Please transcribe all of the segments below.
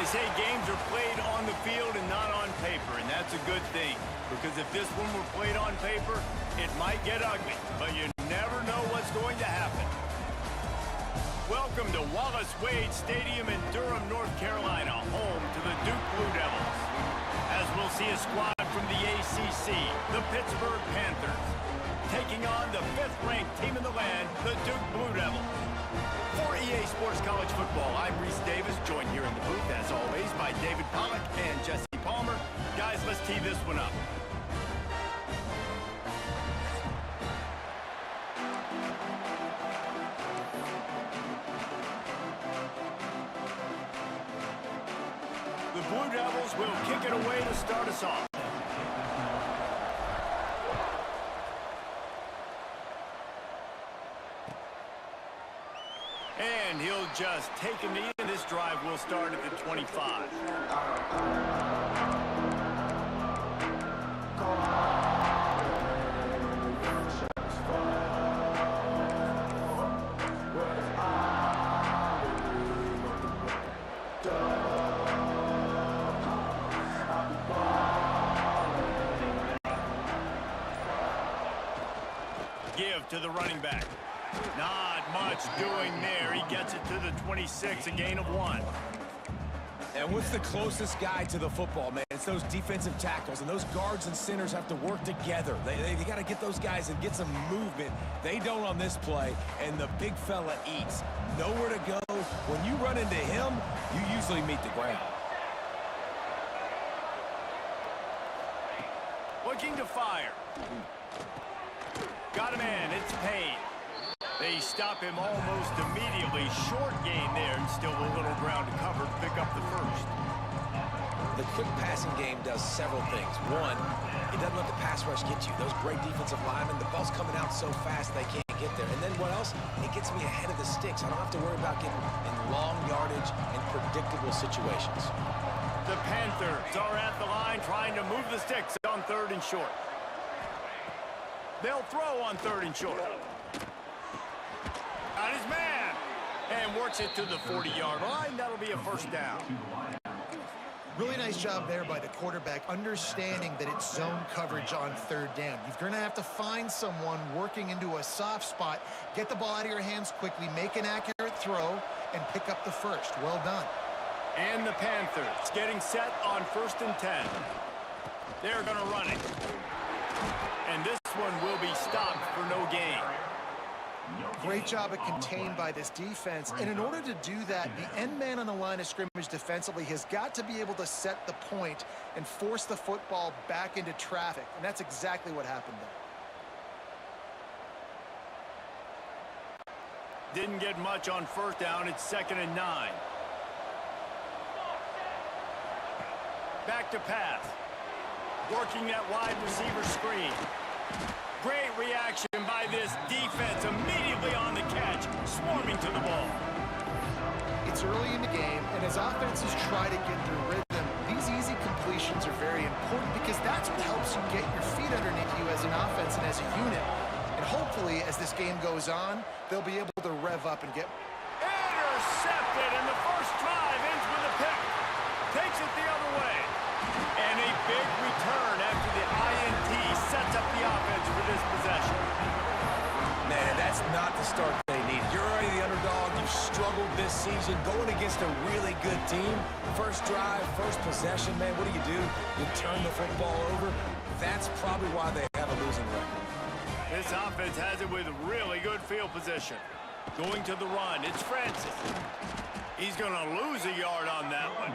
say games are played on the field and not on paper, and that's a good thing. Because if this one were played on paper, it might get ugly, but you never know what's going to happen. Welcome to Wallace Wade Stadium in Durham, North Carolina, home to the Duke Blue Devils. As we'll see a squad from the ACC, the Pittsburgh Panthers, taking on the 5th-ranked team in the land, the Duke Blue Devils. For EA Sports College Football, I'm Reese Davis, joined here in the booth, as always, by David Pollack and Jesse Palmer. Guys, let's tee this one up. The Blue Devils will kick it away to start us off. And he'll just take a knee, and this drive will start at the 25. Give to the running back. Not much doing there. He gets it to the 26, a gain of 1. And what's the closest guy to the football, man? It's those defensive tackles, and those guards and centers have to work together. They got to get those guys and get some movement. They don't on this play, and the big fella eats. Nowhere to go. When you run into him, you usually meet the ground. Looking to fire. Got him in. It's Payne. They stop him almost immediately. Short gain there, and still a little ground to cover to pick up the first. The quick passing game does several things. One, it doesn't let the pass rush get you. Those great defensive linemen, the ball's coming out so fast they can't get there. And then what else? It gets me ahead of the sticks. I don't have to worry about getting in long yardage and predictable situations. The Panthers are at the line trying to move the sticks on 3rd and short. They'll throw on 3rd and short. Got his man. And works it to the 40-yard line. That'll be a first down. Really nice job there by the quarterback, understanding that it's zone coverage on 3rd down. You're going to have to find someone working into a soft spot, get the ball out of your hands quickly, make an accurate throw, and pick up the first. Well done. And the Panthers getting set on 1st and 10. They're going to run it. And this one will be stopped for no gain. Great job of contained by this defense. And in order to do that, the end man on the line of scrimmage defensively has got to be able to set the point and force the football back into traffic. And that's exactly what happened there. Didn't get much on 1st down. It's 2nd and 9. Back to pass. Working that wide receiver screen. Great reaction by this defense, immediately on the catch, swarming to the ball. It's early in the game, and as offenses try to get their rhythm, these easy completions are very important because that's what helps you get your feet underneath you as an offense and as a unit. And hopefully, as this game goes on, they'll be able to rev up and get... Intercepted, and the first drive ends with a pick. Takes it the other way. And a big return after the INT sets up the offense for this possession. Man, that's not the start they need. You're already the underdog. You've struggled this season going against a really good team. First drive, first possession, man, what do? You turn the football over. That's probably why they have a losing record. This offense has it with really good field position. Going to the run, it's Francis. He's going to lose a yard on that one.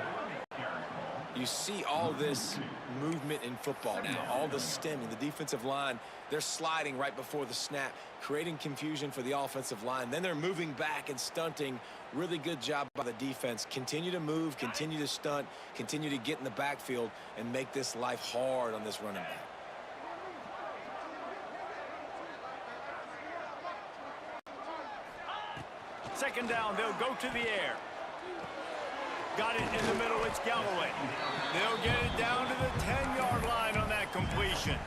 You see all this movement in football now, all the stemming, the defensive line, they're sliding right before the snap, creating confusion for the offensive line. Then they're moving back and stunting. Really good job by the defense. Continue to move, continue to stunt, continue to get in the backfield and make this life hard on this running back. Second down, they'll go to the air. Got it in the middle, it's Galloway. They'll get it down to the 10-yard line on that completion.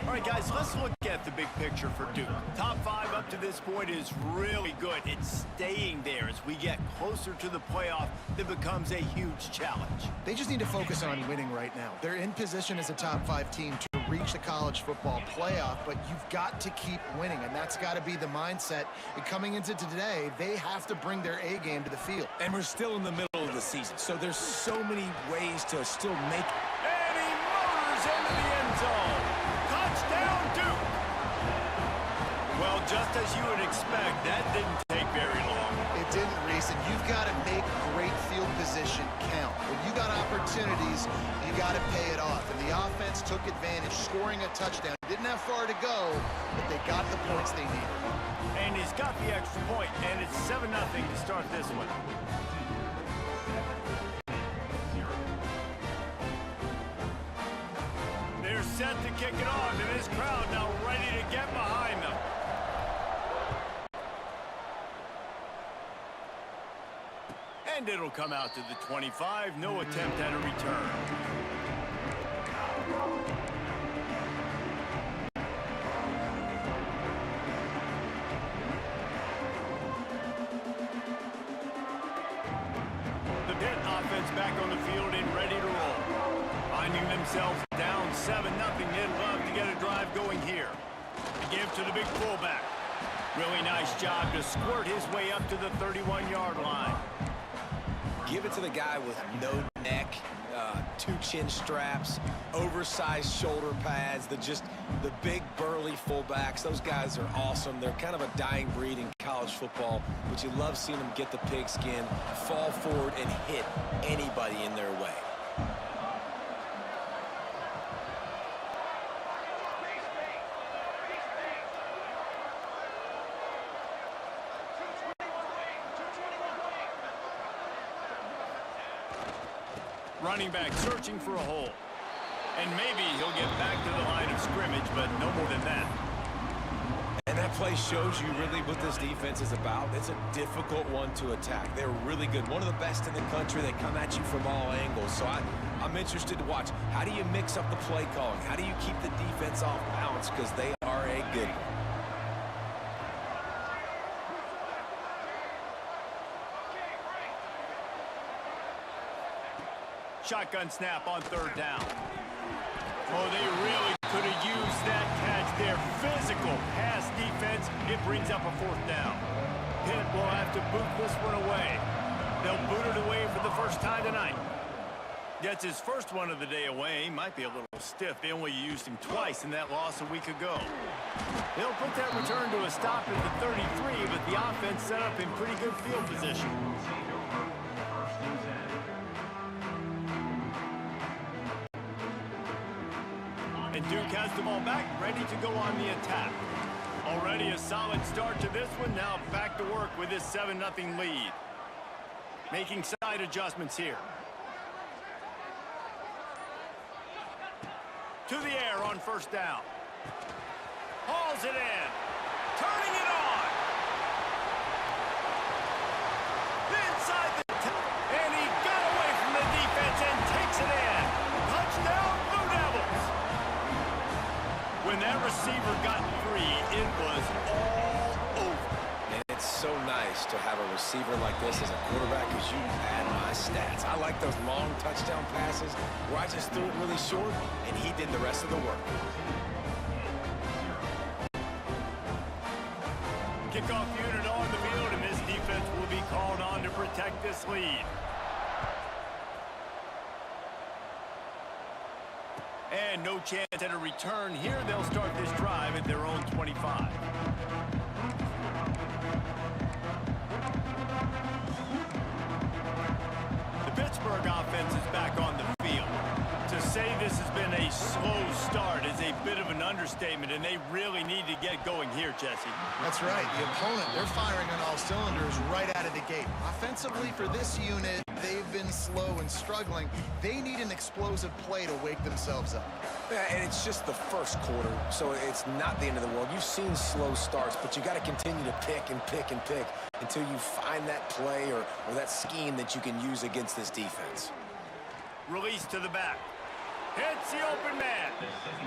All right, guys, let's look at the big picture for Duke. Top 5 up to this point is really good. It's staying there as we get closer to the playoff that becomes a huge challenge. They just need to focus on winning right now. They're in position as a top 5 team to reach the college football playoff, but you've got to keep winning, and that's got to be the mindset. And coming into today, they have to bring their A game to the field. And we're still in the middle of the season, so there's so many ways to still make. And he motors into the end zone. Touchdown, Duke. Well, just as you would expect, that didn't take very long. It didn't, Reese, and you've got to make great field position count. When you got opportunities, you got to pay it off. And the offense took advantage, scoring a touchdown. Didn't have far to go, but they got the points they needed. And he's got the extra point, and it's 7-0 to start this one. They're set to kick it off, and this crowd now ready to get behind them. And it'll come out to the 25. No attempt at a return. The Pitt offense back on the field and ready to roll. Finding themselves down 7-0, they'd love to get a drive going here. To give to the big fullback. Really nice job to squirt his way up to the 31-yard line. Give it to the guy with no neck, 2 chin straps, oversized shoulder pads, the big burly fullbacks. Those guys are awesome. They're kind of a dying breed in college football, but you love seeing them get the pigskin, fall forward, and hit anybody in their way. Running back searching for a hole. And maybe he'll get back to the line of scrimmage, but no more than that. And that play shows you really what this defense is about. It's a difficult one to attack. They're really good. One of the best in the country. They come at you from all angles. So I'm interested to watch. How do you mix up the play calling? How do you keep the defense off balance? Because they are a good one. Shotgun snap on 3rd down. Oh, they really could have used that catch there. Physical pass defense. It brings up a 4th down. Pitt will have to boot this one away. They'll boot it away for the first time tonight. Gets his first one of the day away. Might be a little stiff. They only used him twice in that loss a week ago. They'll put that return to a stop at the 33, but the offense set up in pretty good field position. And Duke has the ball back, ready to go on the attack. Already a solid start to this one. Now back to work with this 7-0 lead. Making side adjustments here. To the air on 1st down. Hauls it in. Turning it on. Inside the and he got away from the defense and takes it in. Touchdown, Blue Devils. When that receiver got free, it was all over. And it's so nice to have a receiver like this as a quarterback because you add my stats. I like those long touchdown passes where I just threw it really short and he did the rest of the work. Kickoff unit on the field, and this defense will be called on to protect this lead. And no chance at a return here. They'll start this drive at their own 25. The Pittsburgh offense is back on the field. To say this has been a slow start is a bit of an understatement, and they really need to get going here, Jesse. That's right. The opponent, they're firing on all cylinders right out of the gate. Offensively for this unit, they've been slow and struggling. They need an explosive play to wake themselves up. Yeah, and it's just the first quarter, so it's not the end of the world. You've seen slow starts, but you got to continue to pick and pick and pick until you find that play or that scheme that you can use against this defense. Release to the back. Hits the open man.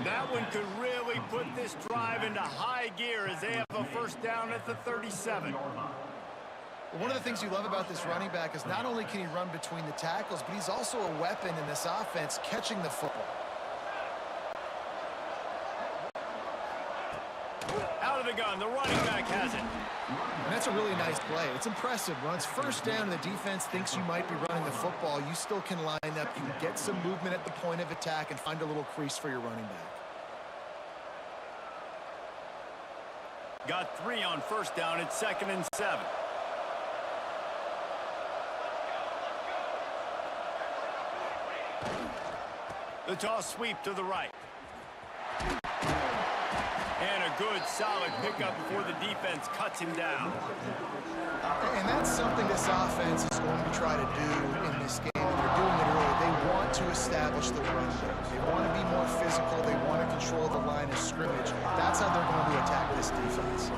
That one could really put this drive into high gear as they have a first down at the 37. One of the things you love about this running back is not only can he run between the tackles, but he's also a weapon in this offense catching the football. Out of the gun, the running back has it. And that's a really nice play. It's impressive. When it's first down and the defense thinks you might be running the football, you still can line up. You can get some movement at the point of attack and find a little crease for your running back. Got 3 on first down. It's 2nd and 7. The toss sweep to the right. And a good, solid pickup before the defense cuts him down. And that's something this offense is going to try to do in this game. And they're doing it early. They want to establish the run game. They want to be more physical. They want to control the line of scrimmage. That's how they're going to attack this defense.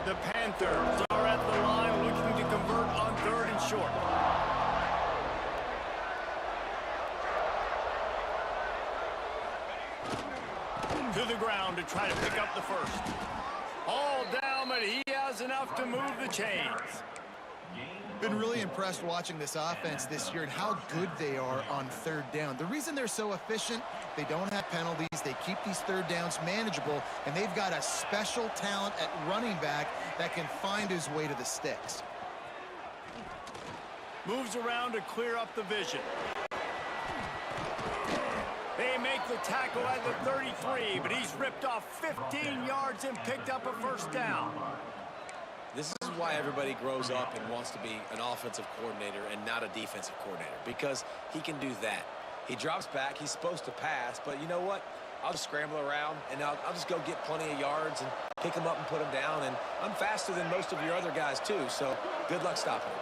The Panthers are at the line looking to convert on 3rd and short. To the ground to try to pick up the first. All down, but he has enough to move the chains. Been really impressed watching this offense this year and how good they are on 3rd down. The reason they're so efficient, they don't have penalties. They keep these 3rd downs manageable, and they've got a special talent at running back that can find his way to the sticks. Moves around to clear up the vision. They make the tackle at the 33, but he's ripped off 15 yards and picked up a first down. This is why everybody grows up and wants to be an offensive coordinator and not a defensive coordinator, because he can do that. He drops back. He's supposed to pass, but you know what? I'll just scramble around, and I'll just go get plenty of yards and pick him up and put him down, and I'm faster than most of your other guys, too, so good luck stopping him.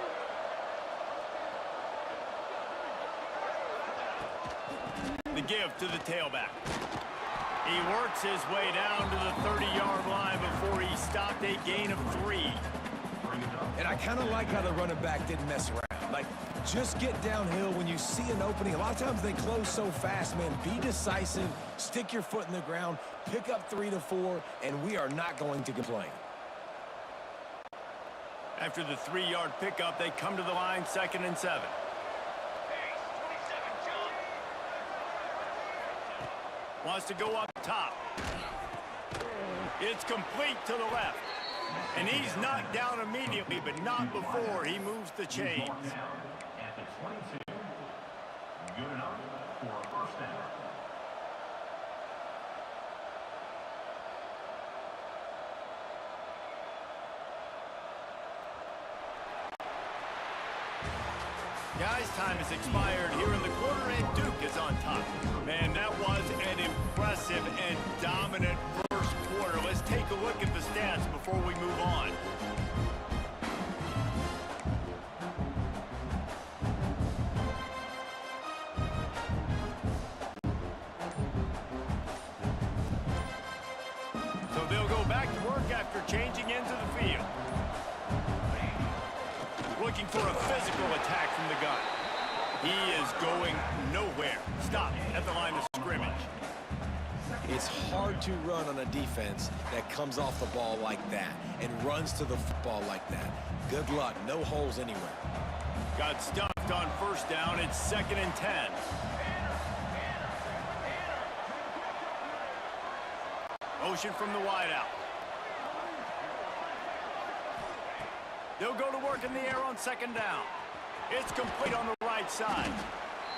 The give to the tailback. He works his way down to the 30-yard line before he stopped a gain of 3. And I kind of like how the running back didn't mess around. Like, just get downhill when you see an opening. A lot of times they close so fast, man. Be decisive, stick your foot in the ground, pick up 3 to 4, and we are not going to complain. After the 3-yard pickup, they come to the line 2nd and 7. Wants to go up top. It's complete to the left. And he's knocked down immediately, but not before he moves the chains. At the 22, good enough for a first down. Guys, time has expired here in the quarter, and Duke is on top. Man, that was an impressive and dominant first quarter. Let's take a look at the stats before we move on. So they'll go back to work after changing into the field. Looking for a physical attack from the gun. He is going nowhere. Stop at the line of scrimmage. It's hard to run on a defense that comes off the ball like that and runs to the football like that. Good luck. No holes anywhere. Got stuffed on first down. It's 2nd and 10. Motion from the wideout. They'll go to work in the air on 2nd down. It's complete on the right side.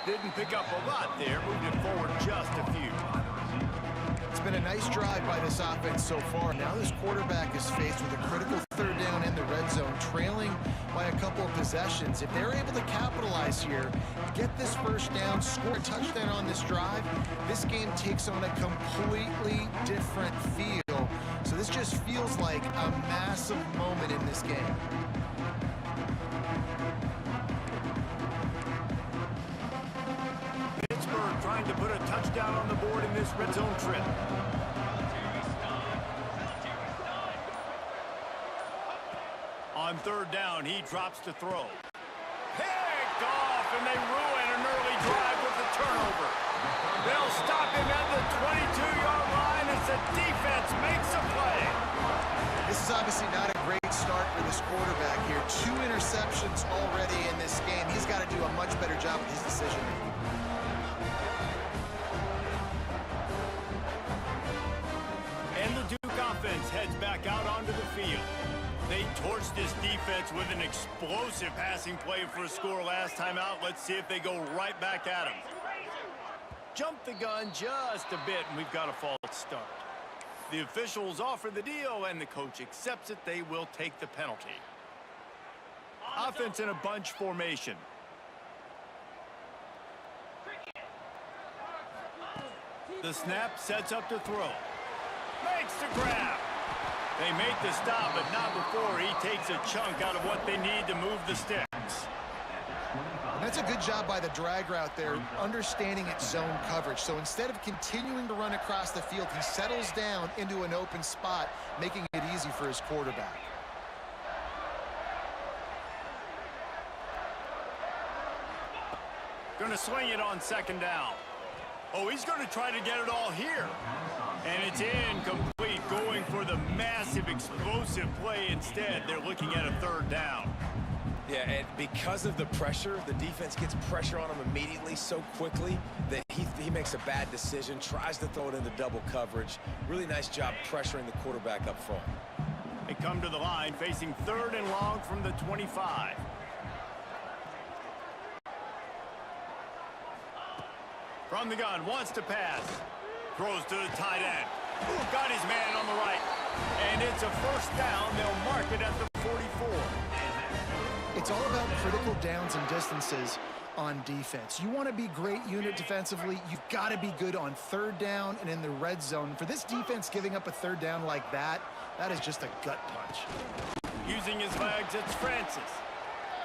Didn't pick up a lot there, moved it forward just a few. It's been a nice drive by this offense so far. Now this quarterback is faced with a critical 3rd down in the red zone, trailing by a couple of possessions. If they're able to capitalize here, get this first down, score a touchdown on this drive, this game takes on a completely different feel. So this just feels like a massive moment in this game. Pittsburgh trying to put a touchdown on the board in this red zone trip. On 3rd down, he drops to throw. Picked off, and they ruin an early drive with the turnover. They'll stop him at the 22-yard line as the defense makes a play. This is obviously not a great start for this quarterback here. 2 interceptions already in this game. He's got to do a much better job with his decision-making. And the Duke offense heads back out onto the field. They torched this defense with an explosive passing play for a score last time out. Let's see if they go right back at him. Jump the gun just a bit, and we've got a false start. The officials offer the deal, and the coach accepts it. They will take the penalty. Offense in a bunch formation. The snap sets up to throw. Makes the grab. They make the stop, but not before he takes a chunk out of what they need to move the sticks. That's a good job by the drag route there, understanding its zone coverage. So instead of continuing to run across the field, he settles down into an open spot, making it easy for his quarterback. Going to swing it on second down. Oh, he's going to try to get it all here. And it's incomplete, going for the massive explosive play instead. They're looking at a third down. Yeah, and because of the pressure, the defense gets pressure on him immediately so quickly that he makes a bad decision, tries to throw it into double coverage. Really nice job pressuring the quarterback up front. They come to the line facing 3rd and long from the 25. From the gun, wants to pass. Throws to the tight end. Ooh, got his man on the right. And it's a first down. They'll mark it at the 44. It's all about critical downs and distances on defense. You want to be great unit defensively, you've got to be good on 3rd down and in the red zone. For this defense, giving up a 3rd down like that is just a gut punch. Using his legs, it's Francis.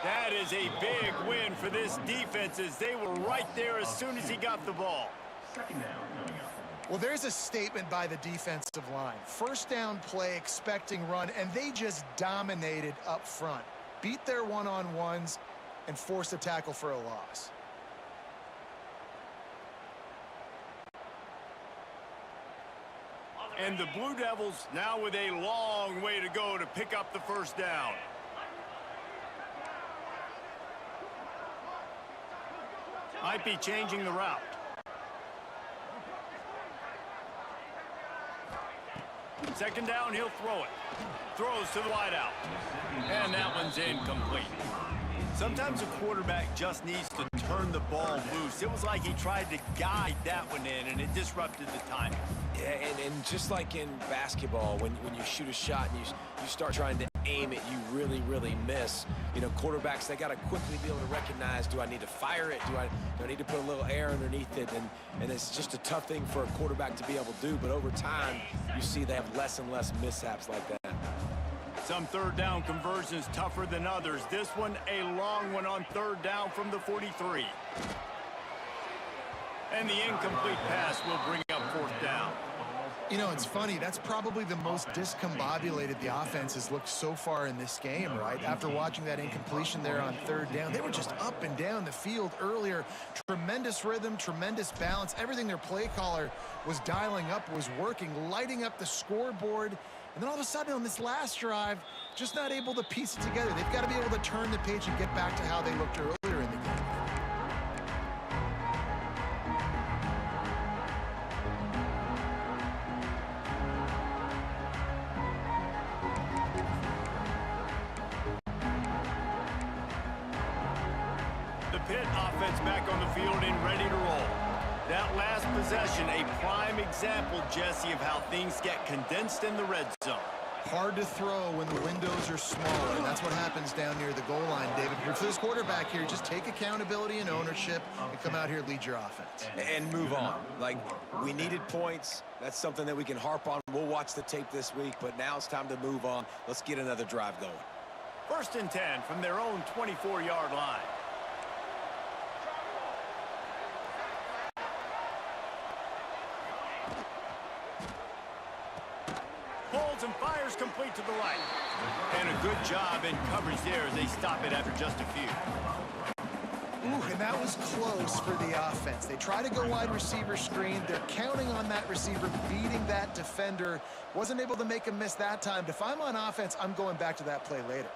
That is a big win for this defense as they were right there as soon as he got the ball. Well, there's a statement by the defensive line. First down play, expecting run, and they just dominated up front. Beat their one-on-ones and forced a tackle for a loss. And the Blue Devils now with a long way to go to pick up the first down. Might be changing the route. Second down, he'll throw it. Throws to the wideout. And that one's incomplete. Sometimes a quarterback just needs to turn the ball loose. It was like he tried to guide that one in, and it disrupted the timing. Yeah, and just like in basketball, when you shoot a shot and you start trying to aim it, you really miss. You know, quarterbacks, they got to quickly be able to recognize, do I need to fire it? Do I need to put a little air underneath it? And it's just a tough thing for a quarterback to be able to do. But over time, you see they have less and less mishaps like that. Some 3rd down conversions tougher than others. This one, a long one on 3rd down from the 43. And the incomplete pass will bring up 4th down. You know, it's funny. That's probably the most discombobulated the offense has looked so far in this game, right? After watching that incompletion there on 3rd down, they were just up and down the field earlier. Tremendous rhythm, tremendous balance. Everything their play caller was dialing up was working, lighting up the scoreboard. And then all of a sudden on this last drive, just not able to piece it together. They've got to be able to turn the page and get back to how they looked earlier in the game. The Pitt offense back on the field and ready to roll. That last possession, a prime example, Jesse, of how things get condensed in the red zone. Hard to throw when the windows are smaller, and that's what happens down near the goal line, David. But for this quarterback here, just take accountability and ownership and come out here and lead your offense. And move on. Like, we needed points. That's something that we can harp on. We'll watch the tape this week, but now it's time to move on. Let's get another drive going. 1st and 10 from their own 24-yard line. Holds and fires complete to the right. And a good job in coverage there as they stop it after just a few. Ooh, and that was close for the offense. They try to go wide receiver screen. They're counting on that receiver beating that defender. Wasn't able to make a miss that time. If I'm on offense, I'm going back to that play later.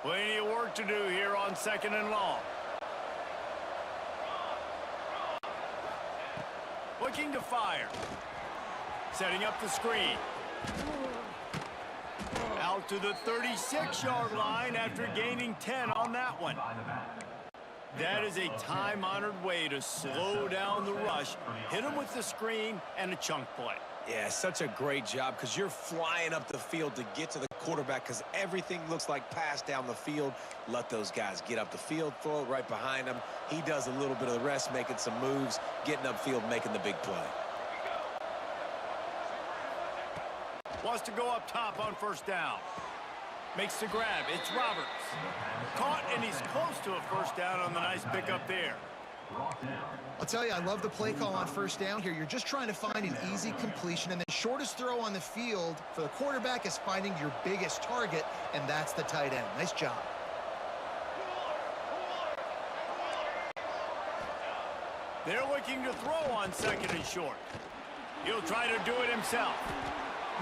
Plenty of work to do here on 2nd and long. Looking to fire. Setting up the screen. Out to the 36-yard line after gaining 10 on that one. That is a time-honored way to slow down the rush, hit him with the screen, and a chunk play. Yeah, such a great job because you're flying up the field to get to the quarterback because everything looks like pass down the field. Let those guys get up the field, throw it right behind him. He does a little bit of the rest, making some moves, getting upfield, making the big play. Wants to go up top on 1st down. Makes the grab. It's Roberts. Caught, and he's close to a 1st down on the nice pickup there. I'll tell you, I love the play call on 1st down here. You're just trying to find an easy completion, and the shortest throw on the field for the quarterback is finding your biggest target, and that's the tight end. Nice job. They're looking to throw on 2nd and short. He'll try to do it himself.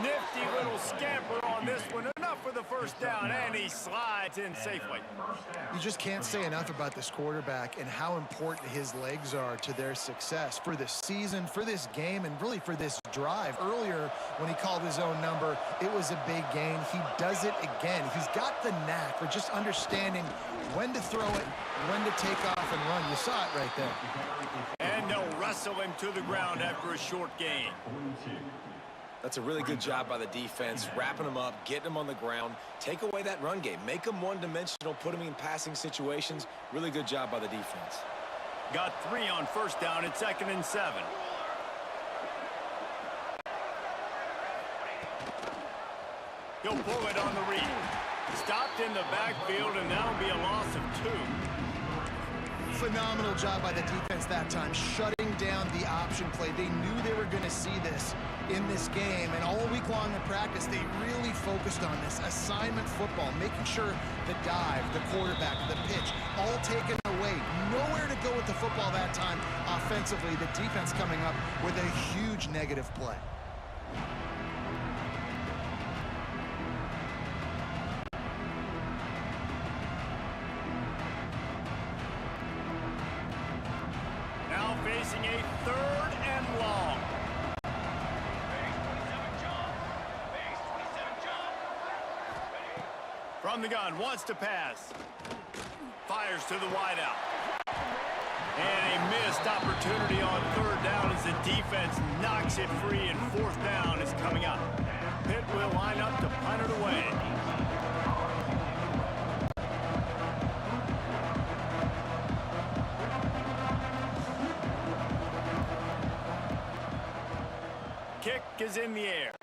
Nifty little scamper on this one. Enough for the 1st down, and he slides in safely. You just can't say enough about this quarterback and how important his legs are to their success for this season, for this game, and really for this drive. Earlier, when he called his own number, it was a big gain. He does it again. He's got the knack for just understanding when to throw it, when to take off and run. You saw it right there. And they'll wrestle him to the ground after a short gain. That's a really good job by the defense, wrapping them up, getting them on the ground, take away that run game, make them one-dimensional, put them in passing situations. Really good job by the defense. Got 3 on 1st down at 2nd and 7. He'll pull it on the read. Stopped in the backfield, and that'll be a loss of 2. Phenomenal job by the defense that time, shutting down the option play. They knew they were going to see this in this game, and all week long in practice, they really focused on this assignment football, making sure the dive, the quarterback, the pitch, all taken away. Nowhere to go with the football that time offensively. The defense coming up with a huge negative play. Facing a 3rd and long. From the gun, wants to pass. Fires to the wideout. And a missed opportunity on 3rd down as the defense knocks it free, and 4th down is coming up. Pitt will line up to punt it away. Kick is in the air.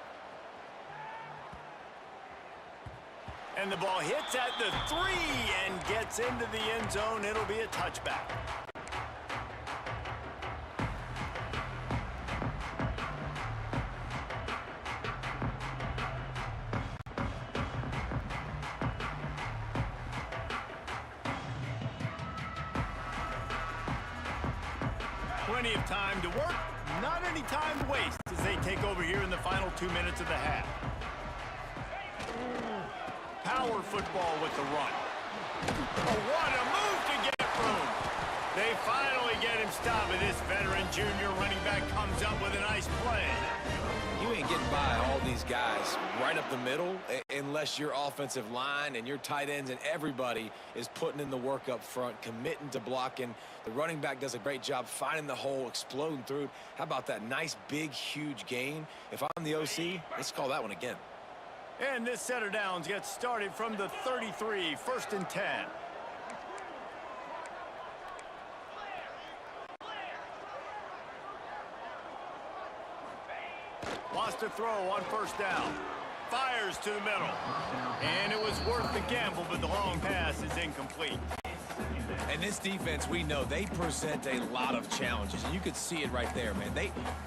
And the ball hits at the 3 and gets into the end zone. It'll be a touchback. Plenty of time to work. Not any time to waste as they take over here in the final 2 minutes of the half. Power football with the run. Oh, what a move to get room. They finally get him stopped, and this veteran junior running back comes up with a nice play. You ain't getting by all these guys right up the middle unless your offensive line and your tight ends and everybody is putting in the work up front, committing to blocking. The running back does a great job finding the hole, exploding through it. How about that nice, big, huge gain? If I'm the OC, let's call that one again. And this set of downs gets started from the 33, 1st and 10. Wants to throw on 1st down. Fires to the middle. And it was worth the gamble, but the long pass is incomplete. And this defense, we know, they present a lot of challenges. And you could see it right there, man.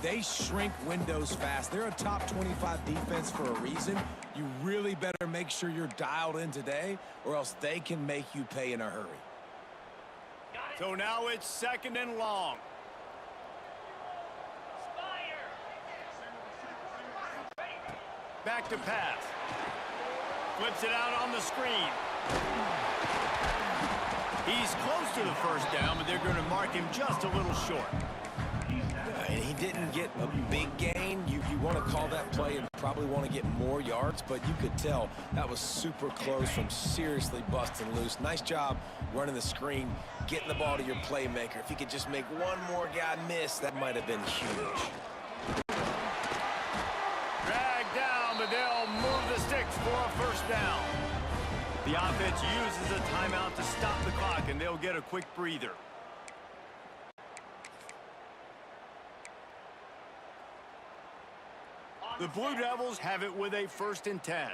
They shrink windows fast. They're a top 25 defense for a reason. You really better make sure you're dialed in today, or else they can make you pay in a hurry. So now it's 2nd and long. Back to pass. Flips it out on the screen. He's close to the first down, but they're going to mark him just a little short. And he didn't get a big gain. You want to call that play and probably want to get more yards, but you could tell that was super close from seriously busting loose. Nice job running the screen, getting the ball to your playmaker. If he could just make one more guy miss, that might have been huge. Dragged down, but they'll move the sticks for a first down. The offense uses a timeout to stop the clock, and they'll get a quick breather. The Blue Devils have it with a 1st and 10.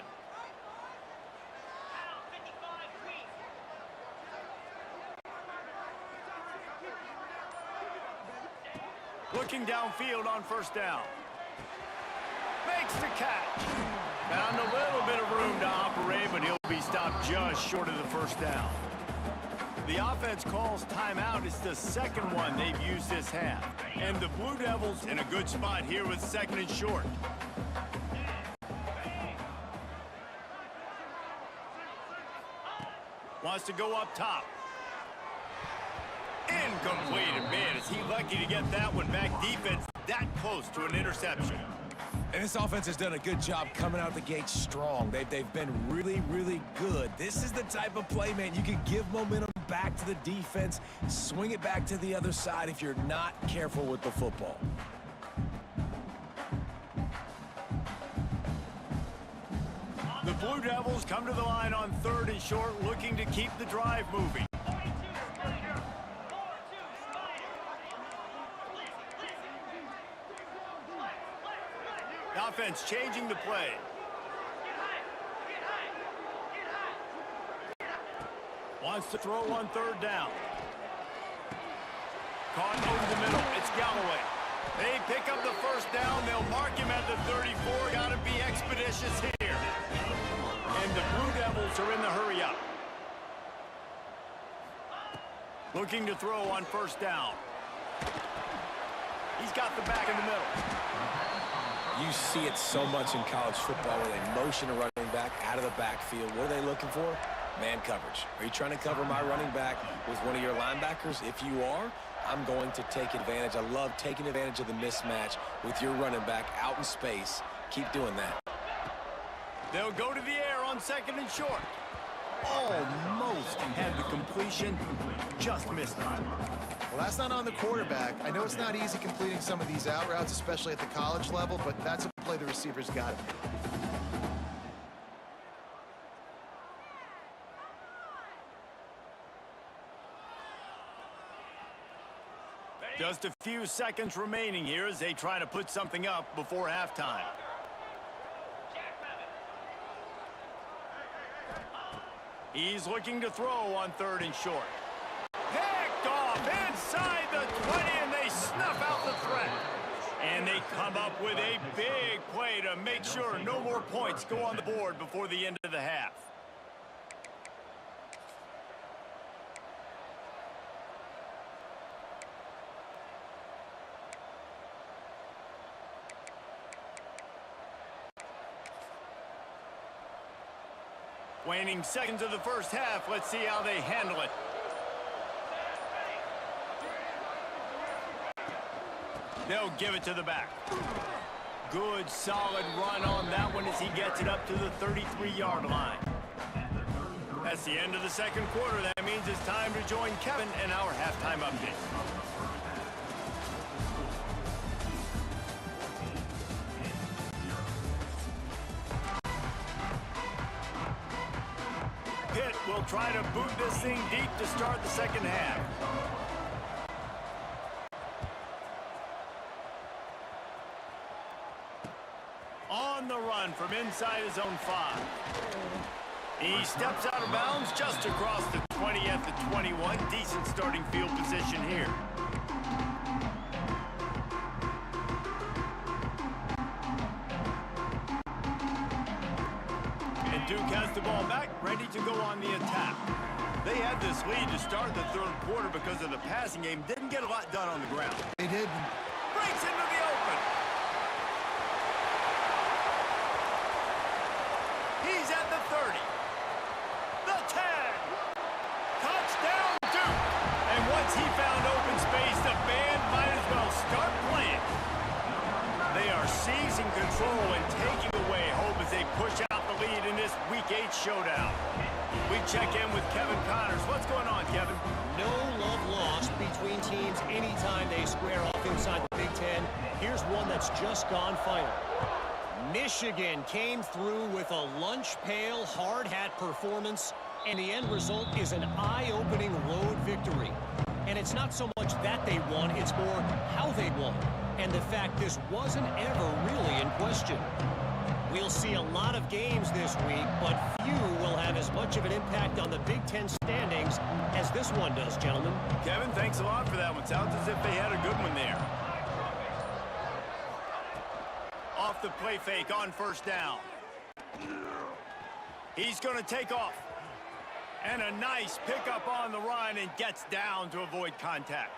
Looking downfield on first down. Makes the catch. Found a little bit of room to operate, but he'll be stopped just short of the first down. The offense calls timeout. It's the 2nd one they've used this half. And the Blue Devils in a good spot here with 2nd and short. Wants to go up top. Incomplete. Man, is he lucky to get that one back. Defense that close to an interception. And this offense has done a good job coming out the gate strong. They've been really, really good. This is the type of play, man, you can give momentum back to the defense, swing it back to the other side if you're not careful with the football. The Blue Devils come to the line on 3rd and short, looking to keep the drive moving. The offense changing the play. Wants to throw on 3rd down. Caught over the middle. It's Galloway. They pick up the first down. They'll mark him at the 34. Got to be expeditious here. And the Blue Devils are in the hurry up. Looking to throw on first down. He's got the back in the middle. You see it so much in college football where they motion a running back out of the backfield. What are they looking for? Man coverage. Are you trying to cover my running back with one of your linebackers? If you are, I'm going to take advantage. I love taking advantage of the mismatch with your running back out in space. Keep doing that. They'll go to the air on 2nd and short. Almost had the completion. Just missed it. Well, that's not on the quarterback. I know it's not easy completing some of these out routes, especially at the college level, but that's a play the receivers got. Just a few seconds remaining here as they try to put something up before halftime. He's looking to throw on 3rd and short. Picked off inside the 20, and they snuff out the threat. And they come up with a big play to make sure no more points go on the board before the end of the half. Waning seconds of the first half. Let's see how they handle it. They'll give it to the back. Good, solid run on that one as he gets it up to the 33-yard line. That's the end of the 2nd quarter. That means it's time to join Kevin in our halftime update. Pitt will try to boot this thing deep to start the 2nd half. On the run from inside his own 5. He steps out of bounds just across the 20 at the 21. Decent starting field position here. And Duke has the ball back, ready to go on the attack. They had this lead to start the third quarter because of the passing game. Didn't get a lot done on the ground. They did. Breaks into the open. He's at the 30. The 10. Touchdown, Duke. And once he found open space, the band might as well start playing. They are seizing control and taking away hope as they push out the lead in this Week 8 showdown. We check in with Kevin Connors. What's going on, Kevin? No love lost between teams anytime they square off inside the Big Ten. Here's one that's just gone final. Michigan came through with a lunch pail hard hat performance, and the end result is an eye-opening road victory. And it's not so much that they won, it's more how they won, and the fact this wasn't ever really in question. We'll see a lot of games this week, but few will have as much of an impact on the Big Ten standings as this one does, gentlemen. Kevin, thanks a lot for that one. Sounds as if they had a good one there. Off the play fake on first down. He's going to take off. And a nice pickup on the run and gets down to avoid contact.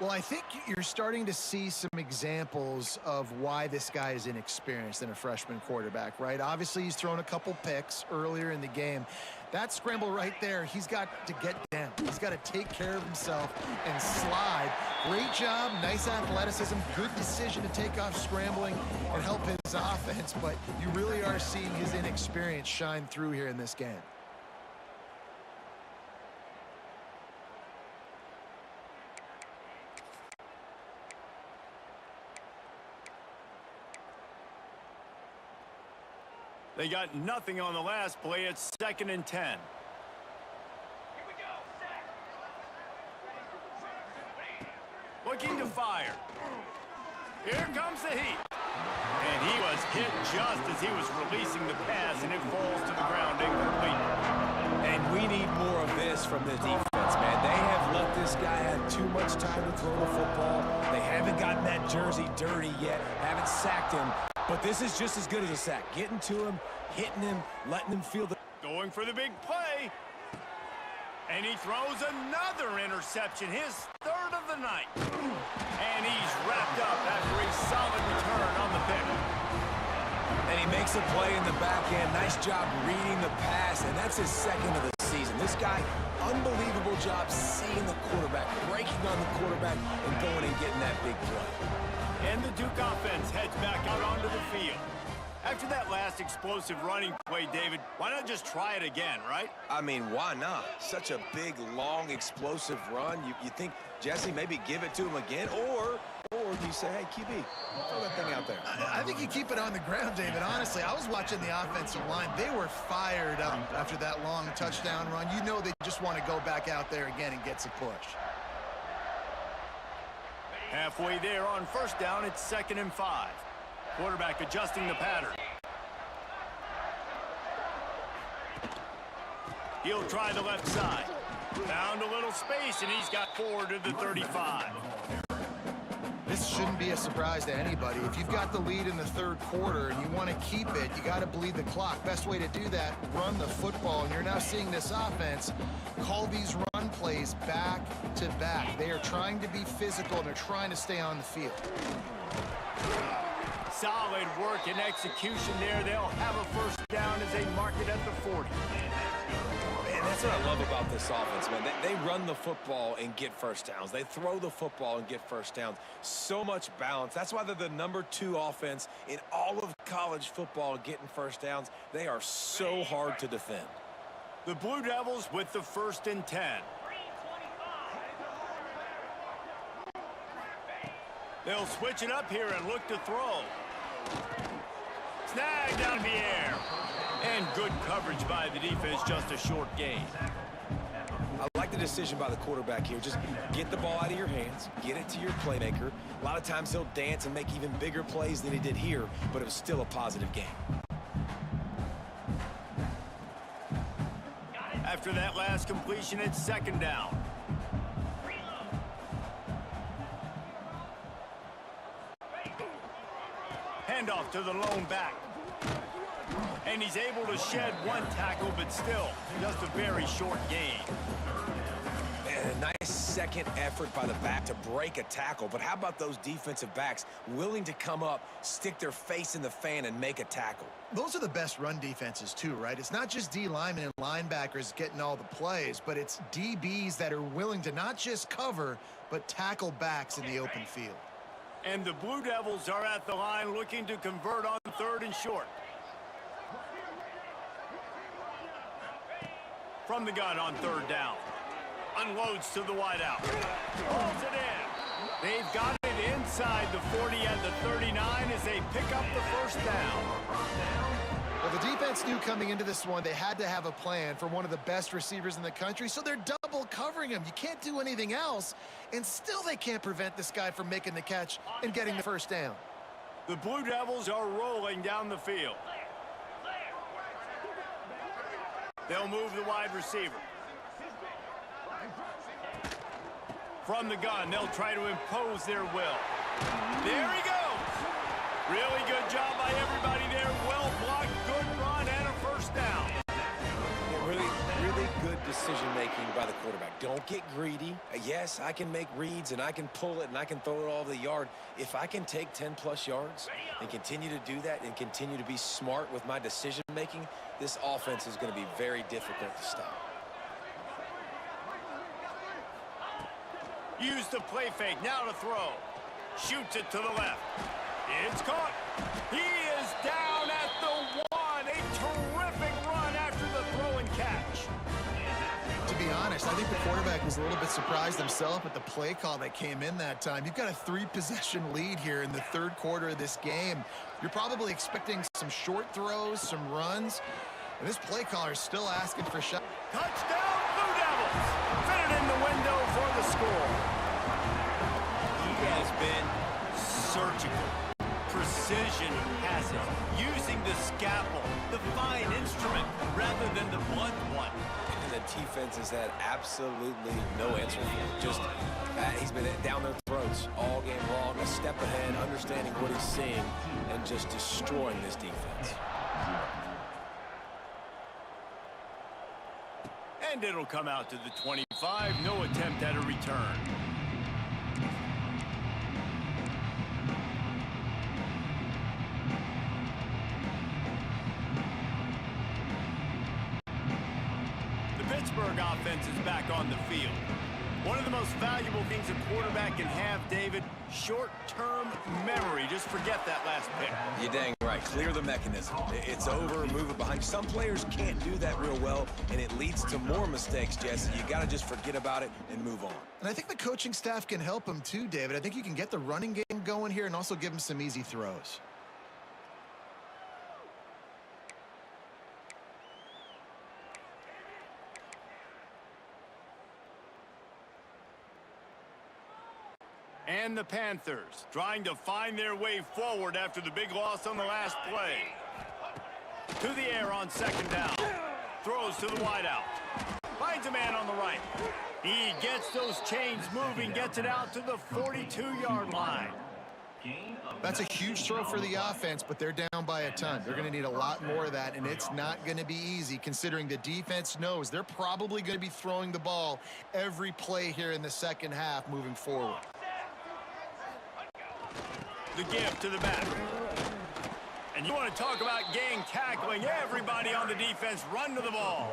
Well, I think you're starting to see some examples of why this guy is inexperienced in a freshman quarterback, right? Obviously, he's thrown a couple picks earlier in the game. That scramble right there, he's got to get down. He's got to take care of himself and slide. Great job, nice athleticism, good decision to take off scrambling and help his offense, but you really are seeing his inexperience shine through here in this game. They got nothing on the last play. It's 2nd and 10. Looking to fire. Here comes the heat. And he was hit just as he was releasing the pass, and it falls to the ground incomplete. And we need more of this from the defense, man. They have let this guy have too much time to throw the football. They haven't gotten that jersey dirty yet, haven't sacked him. But this is just as good as a sack. Getting to him, hitting him, letting him feel the... Going for the big play. And he throws another interception, his 3rd of the night. And he's wrapped up after a solid return on the pick. And he makes a play in the back end. Nice job reading the pass, and that's his 2nd of the season. This guy, unbelievable job seeing the quarterback, breaking on the quarterback, and going and getting that big play. And the Duke offense heads back out onto the field. After that last explosive running play, David, why not just try it again, right? I mean, why not? Such a big, long, explosive run. You think, Jesse, maybe give it to him again? Or you say, hey, QB, throw that thing out there. I think you keep it on the ground, David. Honestly, I was watching the offensive line. They were fired up after that long touchdown run. You know they just want to go back out there again and get some push. Halfway there on first down, it's 2nd and 5. Quarterback adjusting the pattern. He'll try the left side. Found a little space, and he's got 4 to the 35. This shouldn't be a surprise to anybody. If you've got the lead in the 3rd quarter and you want to keep it, you got to bleed the clock. Best way to do that, run the football. And you're now seeing this offense call these run plays back to back. They are trying to be physical, and they're trying to stay on the field. Solid work and execution there. They'll have a first down as they mark it at the 40. Man, that's what I love about this offense, man. They run the football and get first downs. They throw the football and get first downs. So much balance. That's why they're the #2 offense in all of college football getting first downs. They are so hard to defend. The Blue Devils with the 1st and 10. They'll switch it up here and look to throw. Snag down in the air. And good coverage by the defense, just a short gain. I like the decision by the quarterback here. Just get the ball out of your hands, get it to your playmaker. A lot of times he'll dance and make even bigger plays than he did here, but it was still a positive game. After that last completion, it's second down. Handoff to the lone back. And he's able to shed one tackle, but still, just a very short gain. And a nice second effort by the back to break a tackle. But how about those defensive backs willing to come up, stick their face in the fan, and make a tackle? Those are the best run defenses too, right? It's not just D linemen and linebackers getting all the plays, but it's DBs that are willing to not just cover, but tackle backs in the open field. And the Blue Devils are at the line looking to convert on third and short. From the gun on third down. Unloads to the wideout. Pulls it in. They've got it inside the 40 and the 39 as they pick up the first down. Well, the defense knew coming into this one they had to have a plan for one of the best receivers in the country, so they're double covering him. You can't do anything else, and still they can't prevent this guy from making the catch and getting the first down. The Blue Devils are rolling down the field. They'll move the wide receiver. From the gun, they'll try to impose their will. There he goes. Really good job by everybody there. Well blocked, good run, and a first down. Really good decision-making by the quarterback. Don't get greedy. Yes, I can make reads, and I can pull it, and I can throw it all over the yard. If I can take 10-plus yards and continue to do that and continue to be smart with my decision-making, this offense is going to be very difficult to stop. Use the play fake, now to throw. Shoots it to the left. It's caught. He is down at the 1. A terrific run after the throw and catch. To be honest, I think the quarterback was a little bit surprised himself at the play call that came in that time. You've got a 3-possession lead here in the third quarter of this game. You're probably expecting some short throws, some runs, and this play caller is still asking for shots. Touchdown, Blue Devils! Fit it in the window for the score. He has been surgical. Precision passes, using the scalpel, the fine instrument, rather than the blunt one. And the defense has had absolutely no answer for it. Just, he's been down their throats all game long, a step ahead, understanding what he's seeing, and just destroying this defense. And it'll come out to the 25. No attempt at a return. The Pittsburgh offense is back on the field. One of the most valuable things a quarterback can have, David, short-term memory. Just forget that last pick. You're dang right. Clear the mechanism. It's over, move it behind. Some players can't do that real well, and it leads to more mistakes, Jesse. You got to just forget about it and move on. And I think the coaching staff can help him too, David. I think you can get the running game going here and also give him some easy throws. And the Panthers trying to find their way forward after the big loss on the last play. To the air on second down. Throws to the wideout. Finds a man on the right. He gets those chains moving, gets it out to the 42-yard line. That's a huge throw for the offense, but they're down by a ton. They're going to need a lot more of that, and it's not going to be easy considering the defense knows they're probably going to be throwing the ball every play here in the second half moving forward. The give to the back. And you want to talk about gang tackling. Everybody on the defense run to the ball.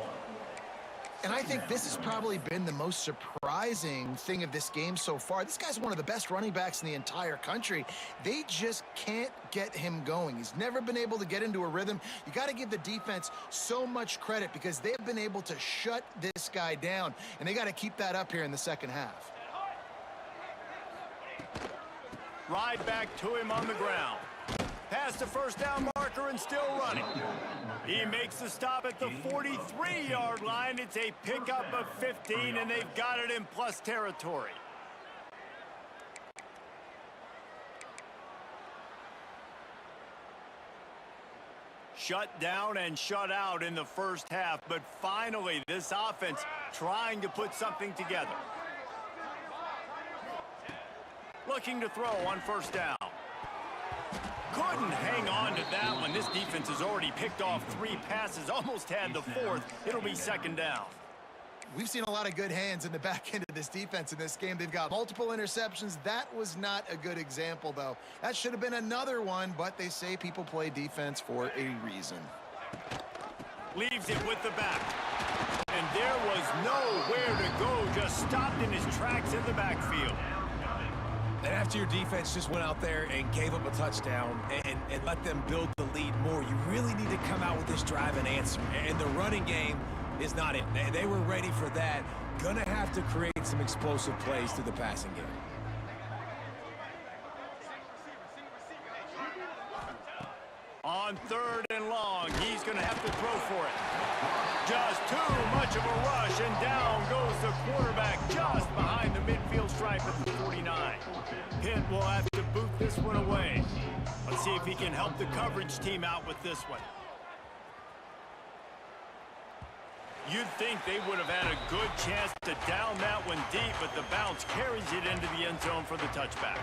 And I think this has probably been the most surprising thing of this game so far. This guy's one of the best running backs in the entire country. They just can't get him going. He's never been able to get into a rhythm. You got to give the defense so much credit because they've been able to shut this guy down, and they got to keep that up here in the second half. Right back to him on the ground. Past the first down marker and still running. He makes the stop at the 43-yard line. It's a pickup of 15, and they've got it in plus territory. shut down and shut out in the first half, but finally this offense trying to put something together. Looking to throw on first down. Couldn't hang on to that one. This defense has already picked off 3 passes, almost had the 4th. It'll be second down. We've seen a lot of good hands in the back end of this defense in this game. They've got multiple interceptions. That was not a good example, though. That should have been another one, but they say people play defense for a reason. Leaves it with the back. And there was nowhere to go, just stopped in his tracks in the backfield. And after your defense just went out there and gave up a touchdown and let them build the lead more, you really need to come out with this drive and answer. And the running game is not it. They were ready for that. Gonna have to create some explosive plays through the passing game. On 3rd and long, he's gonna have to throw for it. Just too much of a rush, and down goes the quarterback just behind the midfield stripe at the 49. Pitt will have to boot this one away. Let's see if he can help the coverage team out with this one. You'd think they would have had a good chance to down that one deep, but the bounce carries it into the end zone for the touchback.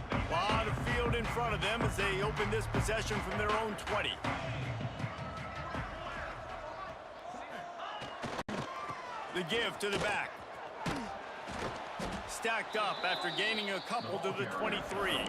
A lot of field in front of them as they open this possession from their own 20. The give to the back. Stacked up after gaining a couple to the 23.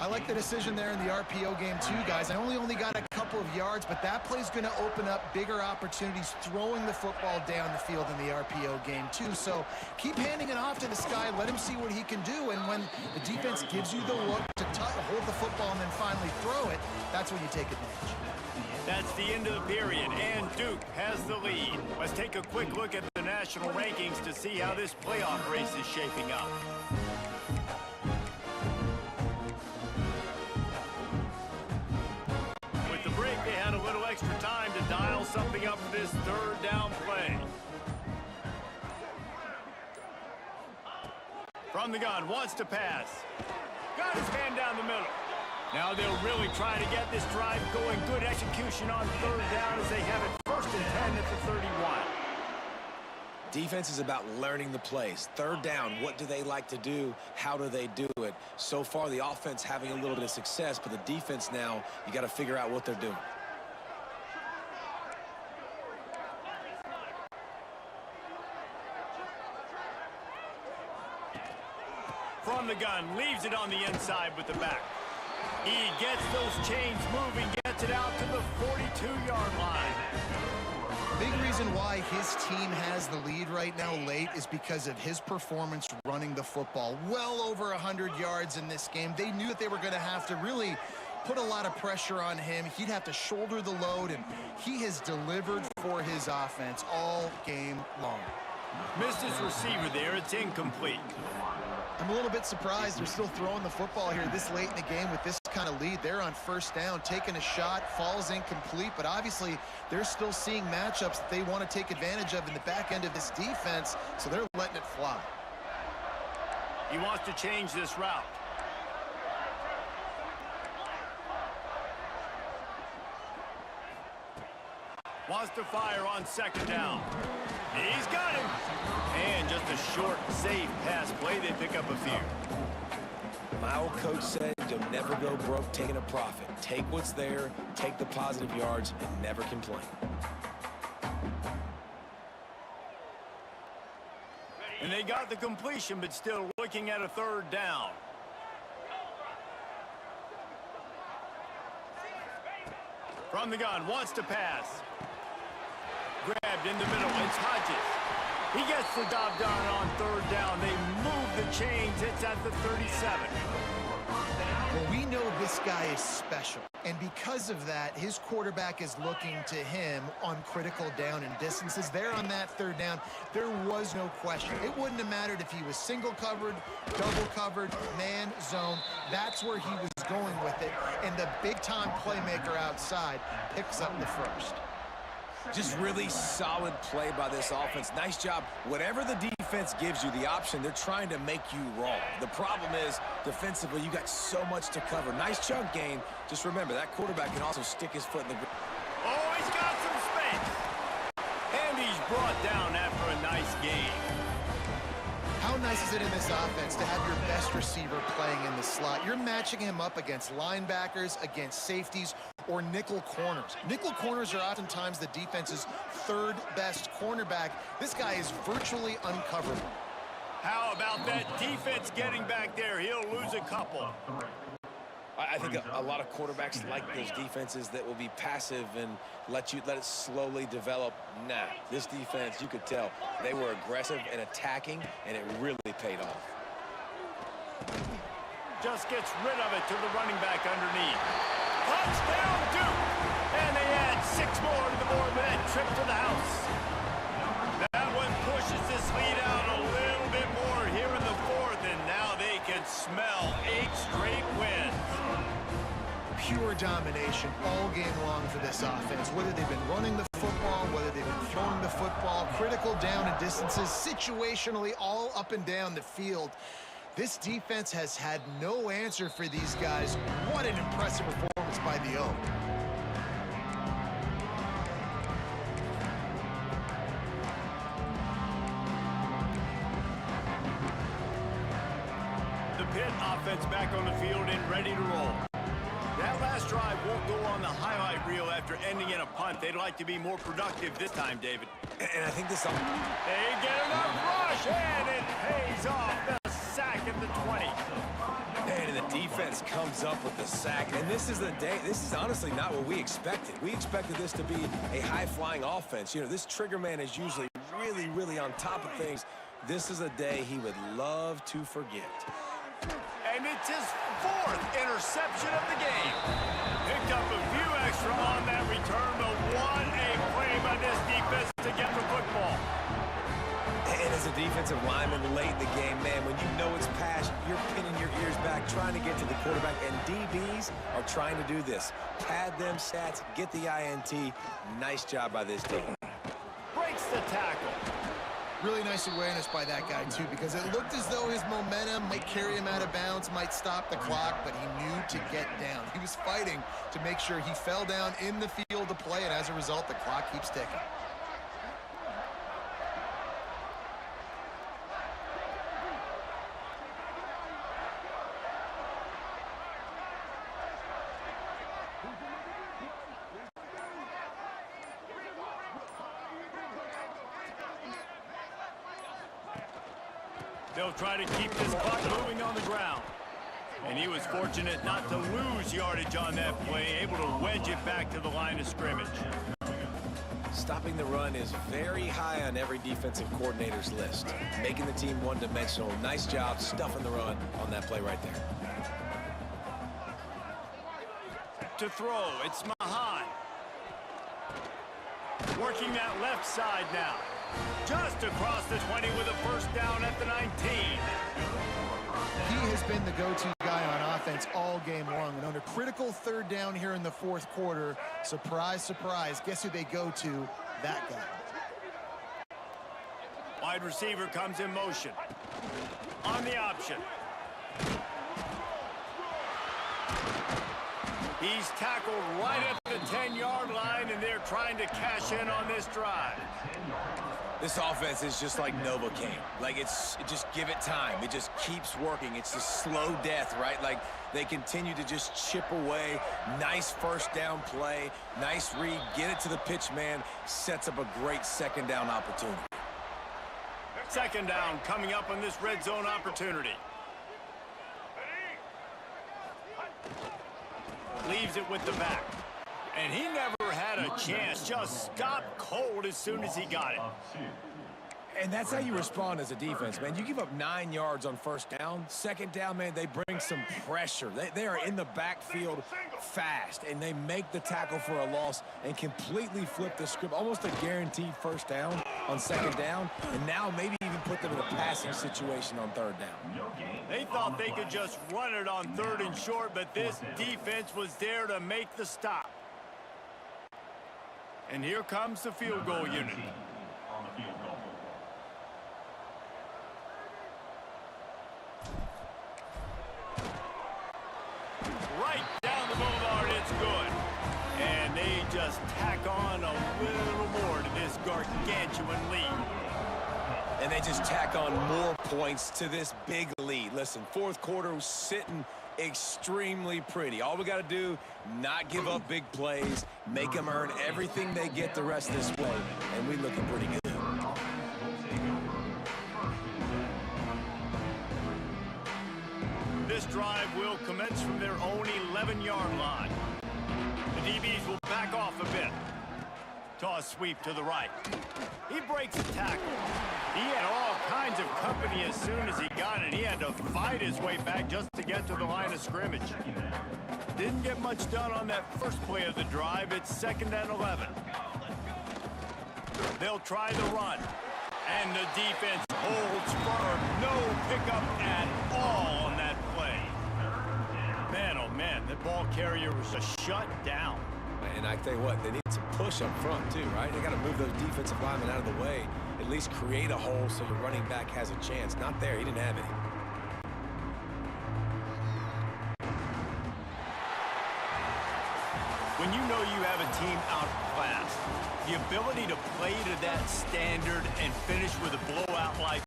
I like the decision there in the RPO game too, guys. I only got a couple of yards, but that play's going to open up bigger opportunities throwing the football down the field in the RPO game too. So keep handing it off to this guy. Let him see what he can do. And when the defense gives you the look to hold the football and then finally throw it, that's when you take advantage. That's the end of the period, and Duke has the lead. Let's take a quick look at the national rankings to see how this playoff race is shaping up. With the break, they had a little extra time to dial something up for this 3rd down play. From the gun, wants to pass. Got his hand down the middle. Now they'll really try to get this drive going. Good execution on 3rd down as they have it 1st and 10 at the 31. Defense is about learning the plays. 3rd down, what do they like to do? How do they do it? So far, the offense having a little bit of success, but the defense now, you got to figure out what they're doing. From the gun, leaves it on the inside with the back. He gets those chains moving, gets it out to the 42-yard line. Big reason why his team has the lead right now late is because of his performance running the football. Well over 100 yards in this game. They knew that they were going to have to really put a lot of pressure on him. He'd have to shoulder the load, and he has delivered for his offense all game long. Missed his receiver there. It's incomplete. I'm a little bit surprised they're still throwing the football here this late in the game with this kind of lead. They're on 1st down, taking a shot, falls incomplete, but obviously they're still seeing matchups that they want to take advantage of in the back end of this defense, so they're letting it fly. He wants to change this route. Wants to fire on 2nd down. He's got him. And just a short, safe pass play. They pick up a few. My old coach said, you'll never go broke taking a profit. Take what's there, take the positive yards, and never complain. And they got the completion, but still looking at a 3rd down. From the gun, wants to pass. Grabbed in the middle, it's Hodges. He gets the job done on 3rd down. They move the chains, it's at the 37. Well, we know this guy is special, and because of that, his quarterback is looking to him on critical down and distances. There on that 3rd down, there was no question. It wouldn't have mattered if he was single covered, double covered, man, zone. That's where he was going with it, and the big-time playmaker outside picks up the 1st. Just really solid play by this offense. Nice job. Whatever the defense defense gives you the option, they're trying to make you wrong. The problem is, defensively, you got so much to cover. Nice chunk gain. Just remember, that quarterback can also stick his foot in the ground. Oh, he's got some space. And he's brought down after a nice game. How nice is it in this offense to have your best receiver playing in the slot? You're matching him up against linebackers, against safeties, or nickel corners. Nickel corners are oftentimes the defense's third best cornerback. This guy is virtually uncoverable. How about that defense getting back there? He'll lose a couple. I think a lot of quarterbacks like those defenses that will be passive and let it slowly develop. Nah, this defense, you could tell, they were aggressive and attacking, and it really paid off. Just gets rid of it to the running back underneath. Touchdown, Duke! And they add 6 more to the board with that trip to the house. That one pushes this lead out a little bit more here in the fourth, and now they can smell 8 straight wins. Pure domination all game long for this offense. Whether they've been running the football, whether they've been throwing the football, critical down and distances, situationally all up and down the field. This defense has had no answer for these guys. What an impressive performance by the O. The Pitt offense back on the field and ready to roll. That last drive won't go on the highlight reel after ending in a punt. They'd like to be more productive this time, David. And I think this... They get enough rush, and it pays off. The sack at the 20. And the defense comes up with the sack. And this is the day, this is honestly not what we expected. We expected this to be a high-flying offense. You know, this trigger man is usually really, really on top of things. This is a day he would love to forget. And it's his 4th interception of the game. Picked up a few extra on that return, but what a play by this defense to get the football. And as a defensive lineman late in the game, man, when you know it's past, you're pinning your ears back, trying to get to the quarterback, and DBs are trying to do this. Pad them stats, get the INT. Nice job by this team. Breaks the tackle. Really nice awareness by that guy, too, because it looked as though his momentum might carry him out of bounds, might stop the clock, but he knew to get down. He was fighting to make sure he fell down in the field to play, and as a result, the clock keeps ticking. They'll try to keep this clock moving on the ground. And he was fortunate not to lose yardage on that play, able to wedge it back to the line of scrimmage. Stopping the run is very high on every defensive coordinator's list. Making the team one-dimensional. Nice job stuffing the run on that play right there. To throw, it's Mahan. Working that left side now. Just across the 20 with a first down at the 19. He has been the go-to guy on offense all game long. And on a critical 3rd down here in the 4th quarter, surprise, surprise, guess who they go to? That guy. Wide receiver comes in motion. On the option. He's tackled right at the 10-yard line, and they're trying to cash in on this drive. This offense is just like Novocaine. Like, it's just give it time. It just keeps working. It's the slow death, right? Like, they continue to just chip away. Nice first down play. Nice read. Get it to the pitch man. Sets up a great 2nd down opportunity. 2nd down coming up on this red zone opportunity. Leaves it with the back. And he never had a chance. Just stopped cold as soon as he got it. And that's how you respond as a defense, man. You give up 9 yards on first down. 2nd down, man, they bring some pressure. They are in the backfield fast, and they make the tackle for a loss and completely flip the script. Almost a guaranteed first down on 2nd down, and now maybe even put them in a passing situation on 3rd down. They thought they could just run it on 3rd and short, but this defense was there to make the stop. And here comes the field goal unit. and they just tack on a little more to this gargantuan lead. And they just tack on more points to this big lead. Listen, fourth quarter was sitting extremely pretty. All we got to do, not give up big plays, make them earn everything they get the rest of this way, and we looking pretty good. This drive will commence from their own 11-yard line. The DBs will back off a bit. Toss sweep to the right. He breaks a tackle. He had all kinds of company as soon as he got it. He had to fight his way back just to get to the line of scrimmage. Didn't get much done on that first play of the drive. It's 2nd and 11. They'll try the run. And the defense holds firm. No pickup at all on that play. Man, oh man, the ball carrier was just shut down. And I tell you what, they need to push up front too, right? They got to move those defensive linemen out of the way, at least create a hole so your running back has a chance. Not there, he didn't have any. When you know you have a team outclassed, the ability to play to that standard and finish with a blowout like